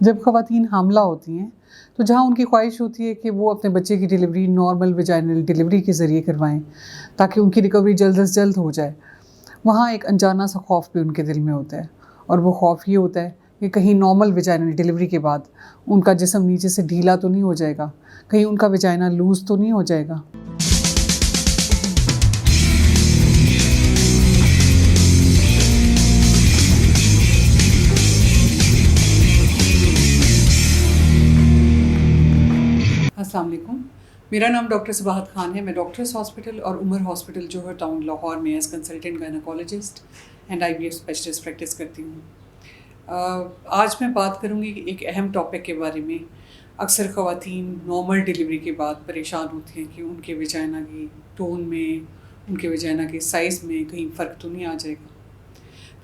جب خواتین حاملہ ہوتی ہیں تو جہاں ان کی خواہش ہوتی ہے کہ وہ اپنے بچے کی ڈلیوری نارمل ویجائنل ڈلیوری کے ذریعے کروائیں تاکہ ان کی ریکوری جلد از جلد ہو جائے، وہاں ایک انجانہ سا خوف بھی ان کے دل میں ہوتا ہے، اور وہ خوف یہ ہوتا ہے کہ کہیں نارمل ویجائنل ڈلیوری کے بعد ان کا جسم نیچے سے ڈھیلا تو نہیں ہو جائے گا، کہیں ان کا ویجائنا لوز تو نہیں ہو جائے گا۔ السلام علیکم، میرا نام ڈاکٹر صباحت خان ہے۔ میں ڈاکٹرس ہاسپٹل اور عمر ہاسپٹل جوہر ٹاؤن لاہور میں as consultant gynaecologist and I V F specialist practice کرتی ہوں۔ آج میں بات کروں گی ایک اہم ٹاپک کے بارے میں۔ اکثر خواتین نارمل ڈلیوری کے بعد پریشان ہوتی ہیں کہ ان کے ویجائنا کی ٹون میں، ان کے ویجائنا کے سائز میں کہیں فرق تو نہیں آ جائے گا۔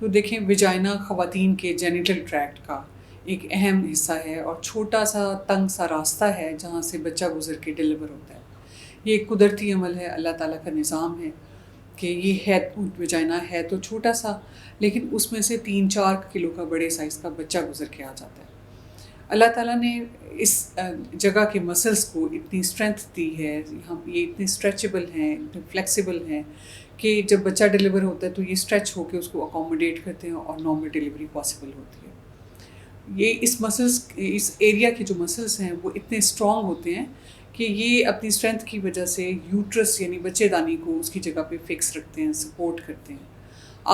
تو دیکھیں، ویجائنا خواتین کے جینیٹل ٹریکٹ کا ایک اہم حصہ ہے اور چھوٹا سا تنگ سا راستہ ہے جہاں سے بچہ گزر کے ڈلیور ہوتا ہے۔ یہ ایک قدرتی عمل ہے، اللہ تعالیٰ کا نظام ہے کہ یہ ہے ویجائنا ہے تو چھوٹا سا، لیکن اس میں سے 3-4 کلو کا بڑے سائز کا بچہ گزر کے آ جاتا ہے۔ اللہ تعالیٰ نے اس جگہ کے مسلس کو اتنی اسٹرینتھ دی ہے، یہ اتنے اسٹریچیبل ہیں، اتنے فلیکسیبل ہیں کہ جب بچہ ڈلیور ہوتا ہے تو یہ اسٹریچ ہو کے اس کو اکوموڈیٹ کرتے ہیں اور نارمل ڈلیوری پاسبل ہوتی ہے۔ یہ اس ایریا کے جو مسلس ہیں وہ اتنے اسٹرانگ ہوتے ہیں کہ یہ اپنی اسٹرینتھ کی وجہ سے یوٹرس یعنی بچے دانی کو اس کی جگہ پہ فکس رکھتے ہیں، سپورٹ کرتے ہیں۔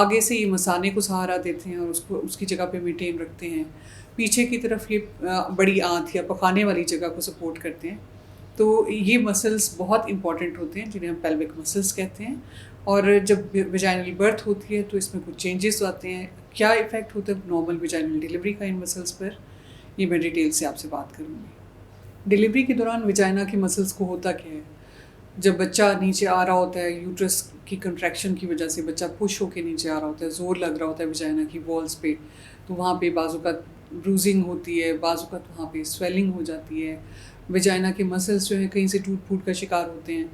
آگے سے یہ مثانے کو سہارا دیتے ہیں اور اس کی جگہ پہ مینٹین رکھتے ہیں۔ پیچھے کی طرف یہ بڑی آنت یا پخانے والی جگہ کو سپورٹ کرتے ہیں۔ تو یہ مسلس بہت امپورٹنٹ ہوتے ہیں جنہیں ہم پیلوک مسلس کہتے ہیں، اور جب ویجائنل برتھ ہوتی ہے تو اس میں کچھ چینجز آتے ہیں۔ کیا ایفیکٹ ہوتا ہے نارمل ویجائنل ڈلیوری کا ان مسلس پر، یہ میں ڈیٹیل سے آپ سے بات کروں گی۔ ڈلیوری کے دوران ویجائنا کے مسلس کو ہوتا کیا ہے؟ جب بچہ نیچے آ رہا ہوتا ہے، یوٹرس کی کنٹریکشن کی وجہ سے بچہ پش ہو کے نیچے آ رہا ہوتا ہے، زور لگ رہا ہوتا ہے ویجائنا کی والز پہ، تو وہاں پہ بعض اوقات بروزنگ ہوتی ہے، بعض اوقات وہاں پہ سویلنگ ہو جاتی ہے۔ ویجائنا کے مسلس جو ہیں کہیں سے ٹوٹ پھوٹ کا شکار ہوتے ہیں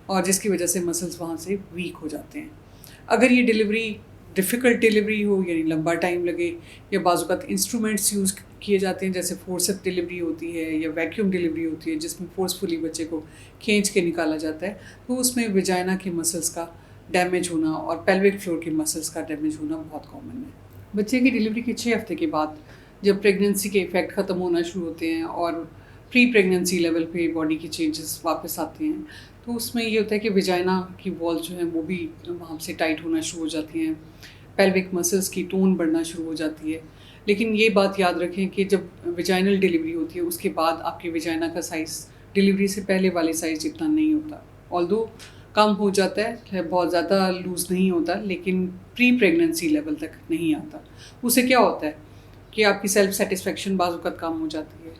اور جس کی وجہ سے مسلس وہاں سے ویک ہو جاتے ہیں۔ اگر یہ ڈلیوری ڈیفیکلٹ ڈلیوری ہو، یعنی لمبا ٹائم لگے، یا بعض اوقات انسٹرومنٹس یوز کیے جاتے ہیں جیسے فورسپ ڈلیوری ہوتی ہے یا ویکیوم ڈلیوری ہوتی ہے جس میں فورسفلی بچے کو کھینچ کے نکالا جاتا ہے، تو اس میں ویجائنا کے مسلس کا ڈیمیج ہونا اور پیلوک فلور کے مسلس کا ڈیمیج ہونا بہت کامن ہے۔ بچے کی ڈلیوری کے 6 ہفتے کے بعد جب پریگننسی کے ایفیکٹ ختم ہونا شروع ہوتے ہیں اور پری پریگننسی لیول پہ باڈی کی چینجز واپس آتے ہیں، تو اس میں یہ ہوتا ہے کہ ویجائنا کی وال جو ہیں وہ بھی وہاں سے ٹائٹ ہونا شروع ہو جاتی ہیں، پیلوک مسلس کی ٹون بڑھنا شروع ہو جاتی ہے۔ لیکن یہ بات یاد رکھیں کہ جب ویجائنل ڈلیوری ہوتی ہے اس کے بعد آپ کے ویجائنا کا سائز ڈلیوری سے پہلے والے سائز جتنا نہیں ہوتا، آلدو کم ہو جاتا ہے، بہت زیادہ لوز نہیں ہوتا، لیکن پری پریگننسی لیول تک نہیں آتا۔ اس سے کیا ہوتا ہے کہ آپ کی سیلف سیٹسفیکشن بعض اوقات کم ہو جاتی ہے،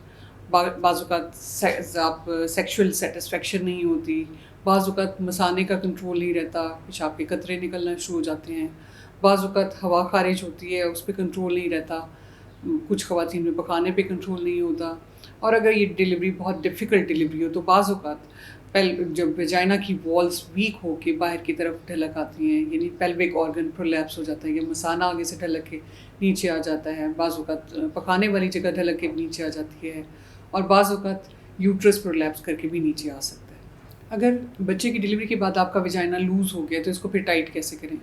بعض اوقات آپ سیکشول سیٹسفیکشن نہیں ہوتی، بعض اوقات مثانے کا کنٹرول نہیں رہتا، پیشاب کے قطرے نکلنا شروع ہو جاتے ہیں، بعض اوقات ہوا خارج ہوتی ہے اس پہ کنٹرول نہیں رہتا، کچھ خواتین میں پخانے پہ کنٹرول نہیں ہوتا، اور اگر یہ ڈلیوری بہت ڈیفیکلٹ ڈلیوری ہو تو بعض اوقات جب ویجائنا کی والز ویک ہو کے باہر کی طرف ڈھلک آتی ہیں، یعنی پیلوک آرگن پرولیپس ہو جاتا ہے یا مثانہ آگے سے ڈھلک کے نیچے آ جاتا ہے، بعض اوقات پخانے والی جگہ ڈھلک کے نیچے آ جاتی ہے، اور بعض اوقات یوٹرس پرولیپس کر کے بھی نیچے آ سکتا ہے۔ اگر بچے کی ڈلیوری کے بعد آپ کا ویجائنا لوز ہو گیا تو اس کو پھر ٹائٹ کیسے کریں؟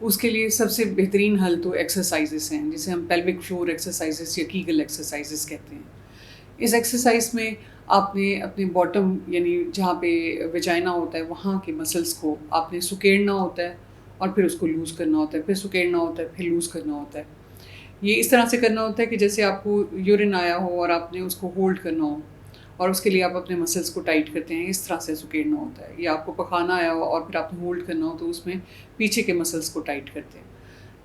اس کے لیے سب سے بہترین حل تو ایکسرسائزز ہیں، جسے ہم پیلوک فلور ایکسرسائزز یا کیگل ایکسرسائزز کہتے ہیں۔ اس ایکسرسائز میں آپ نے اپنے باٹم یعنی جہاں پہ ویجائنا ہوتا ہے وہاں کے مسلس کو آپ نے سکیڑنا ہوتا ہے اور پھر اس کو لوز کرنا ہوتا ہے، پھر سکیڑنا ہوتا ہے، پھر لوز کرنا ہوتا ہے۔ یہ اس طرح سے کرنا ہوتا ہے کہ جیسے آپ کو یورین آیا ہو اور آپ نے اس کو ہولڈ کرنا ہو، اور اس کے لیے آپ اپنے مسلس کو ٹائٹ کرتے ہیں، اس طرح سے سکیڑنا ہوتا ہے۔ یا آپ کو پخانا آیا ہو اور پھر آپ نے ہولڈ کرنا ہو تو اس میں پیچھے کے مسلس کو ٹائٹ کرتے ہیں۔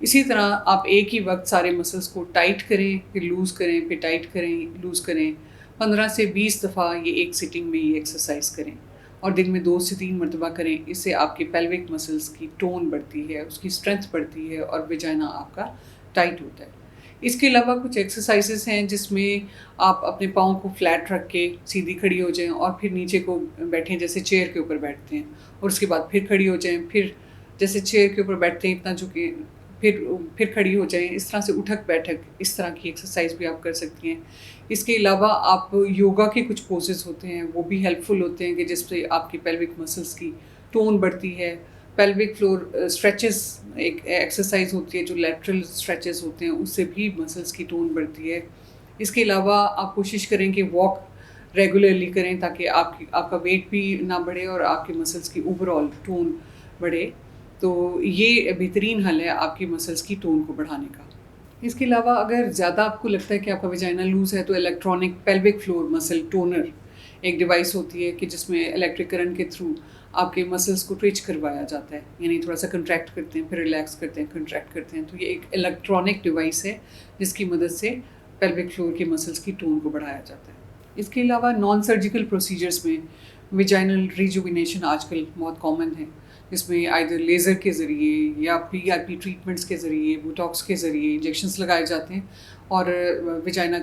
اسی طرح آپ ایک ہی وقت سارے مسلس کو ٹائٹ کریں، پھر لوز کریں، پھر ٹائٹ کریں، لوز کریں، 15 سے 20 دفعہ یہ ایک سٹنگ میں یہ ایکسرسائز کریں، اور دن میں 2 سے 3 مرتبہ کریں۔ اس سے آپ کے پیلوک مسلس کی ٹون بڑھتی ہے، اس کی اسٹرینتھ بڑھتی ہے اور ویجائنا آپ کا ٹائٹ ہوتا ہے۔ اس کے علاوہ کچھ ایکسرسائزز ہیں جس میں آپ اپنے پاؤں کو فلیٹ رکھ کے سیدھی کھڑی ہو جائیں اور پھر نیچے کو بیٹھیں جیسے چیئر کے اوپر بیٹھتے ہیں، اور اس کے بعد پھر کھڑی ہو جائیں، پھر جیسے چیئر کے اوپر بیٹھتے ہیں اتنا جھکیں، پھر کھڑی ہو جائیں، اس طرح سے اٹھک بیٹھک، اس طرح کی ایکسرسائز بھی آپ کر سکتی ہیں۔ اس کے علاوہ آپ یوگا کے کچھ پوزز ہوتے ہیں، وہ بھی ہیلپ فل ہوتے ہیں کہ جس سے آپ کی پیلوک مسلس کی ٹون بڑھتی ہے۔ پیلوک فلور اسٹریچز ایک ایکسرسائز ہوتی ہے جو لیٹرل اسٹریچز ہوتے ہیں، اس سے بھی مسلس کی ٹون بڑھتی ہے۔ اس کے علاوہ آپ کوشش کریں کہ واک ریگولرلی کریں تاکہ آپ کا ویٹ بھی نہ بڑھے اور آپ کی مسلس کی اوور آل ٹون بڑھے۔ تو یہ بہترین حل ہے آپ کی مسلس کی ٹون کو بڑھانے کا۔ اس کے علاوہ اگر زیادہ آپ کو لگتا ہے کہ آپ کا ویجائنا لوز ہے تو الیکٹرانک پیلوک فلور مسل ٹونر ایک ڈیوائس ہوتی ہے کہ جس میں الیکٹرک کرنٹ کے تھرو آپ کے مسلس کو ٹویچ کروایا جاتا ہے، یعنی تھوڑا سا کنٹریکٹ کرتے ہیں پھر ریلیکس کرتے ہیں، کنٹریکٹ کرتے ہیں۔ تو یہ ایک الیکٹرانک ڈیوائس ہے جس کی مدد سے پیلوک فلور کے مسلس کی ٹون کو بڑھایا جاتا ہے۔ اس کے علاوہ نان سرجیکل پروسیجرز میں ویجائنل ریجوینیشن آج کل بہت کامن ہے، جس میں آئدر لیزر کے ذریعے یا پی آر پی ٹریٹمنٹس کے ذریعے، بوٹاکس کے ذریعے انجیکشنز لگائے جاتے ہیں اور ویجائنا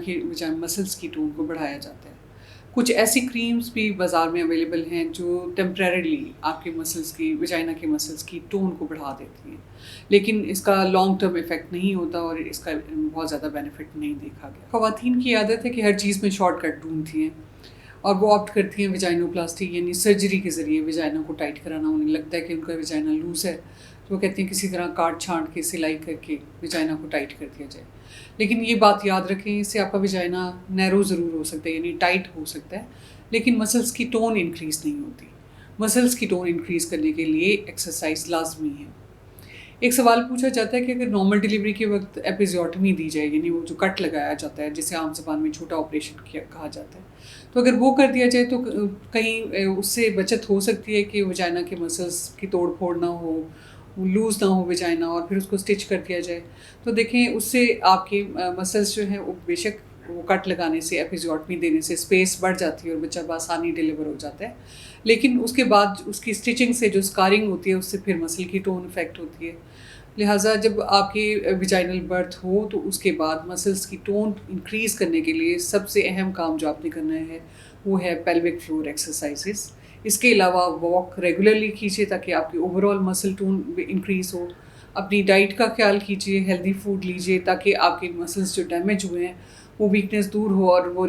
مسلس کی ٹون کو بڑھایا جاتا ہے۔ کچھ ایسی کریمز بھی بازار میں اویلیبل ہیں جو ٹیمپریریلی آپ کے مسلس کی ویجائنا کے مسلس کی ٹون کو بڑھا دیتی ہیں، لیکن اس کا لانگ ٹرم ایفیکٹ نہیں ہوتا اور اس کا بہت زیادہ بینیفٹ نہیں دیکھا گیا۔ خواتین کی عادت ہے کہ ہر چیز میں شارٹ کٹ ڈھونڈتی ہیں اور وہ آپٹ کرتی ہیں ویجائنوپلاسٹی، یعنی سرجری کے ذریعے ویجائنا کو ٹائٹ کرانا۔ انہیں لگتا ہے کہ ان کا ویجائنا لوز ہے تو وہ کہتے ہیں کسی طرح کاٹ چھانٹ کے سلائی کر کے ویجائنا کو ٹائٹ کر دیا جائے، لیکن یہ بات یاد رکھیں اس سے آپ کا ویجائنا نیرو ضرور ہو سکتا ہے، یعنی ٹائٹ ہو سکتا ہے، لیکن مسلس کی ٹون انکریز نہیں ہوتی۔ مسلس کی ٹون انکریز کرنے کے لیے ایکسرسائز لازمی ہے۔ ایک سوال پوچھا جاتا ہے کہ اگر نارمل ڈیلیوری کے وقت ایپیزیوٹمی دی جائے، یعنی وہ جو کٹ لگایا جاتا ہے جسے عام زبان میں چھوٹا آپریشن کہا جاتا ہے، تو اگر وہ کر دیا جائے تو کہیں اس سے بچت ہو سکتی ہے کہ ویجائنا کے مسلس کی توڑ پھوڑ نہ ہو، لوز نہ ہو ویجائنا، اور پھر اس کو اسٹچ کر دیا جائے تو دیکھیں اس سے آپ کے مسلس جو ہیں وہ بے شک وہ کٹ لگانے سے، ایپیزیوٹمی دینے سے اسپیس بڑھ جاتی ہے اور بچہ بآسانی ڈیلیور ہو جاتا ہے، لیکن اس کے بعد اس کی اسٹچنگ سے جو اسکارنگ ہوتی ہے اس سے پھر مسل کی ٹون افیکٹ ہوتی ہے۔ لہٰذا جب آپ کی ویجائنل برتھ ہو تو اس کے بعد مسلس کی ٹون انکریز کرنے کے لیے سب سے اہم کام جو آپ نے کرنا ہے وہ ہے پیلوک فلور ایکسرسائزز۔ اس کے علاوہ واک ریگولرلی کیجیے تاکہ آپ کی اوور آل مسل ٹون انکریز ہو۔ اپنی ڈائٹ کا خیال کیجیے، ہیلدی فوڈ لیجیے تاکہ آپ کے مسلس جو ڈیمیج ہوئے ہیں وہ ویکنیس دور ہو اور وہ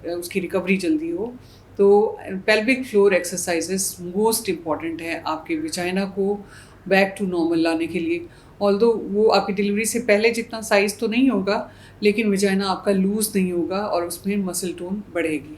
اس کی ریکوری جلدی ہو۔ تو pelvic floor exercises most important ہے آپ کے ویجائنا کو بیک ٹو نارمل لانے کے لیے۔ آلدو وہ آپ کی ڈیلیوری سے پہلے جتنا سائز تو نہیں ہوگا، لیکن ویجائنا آپ کا لوز نہیں ہوگا اور اس میں مسل ٹون بڑھے گی۔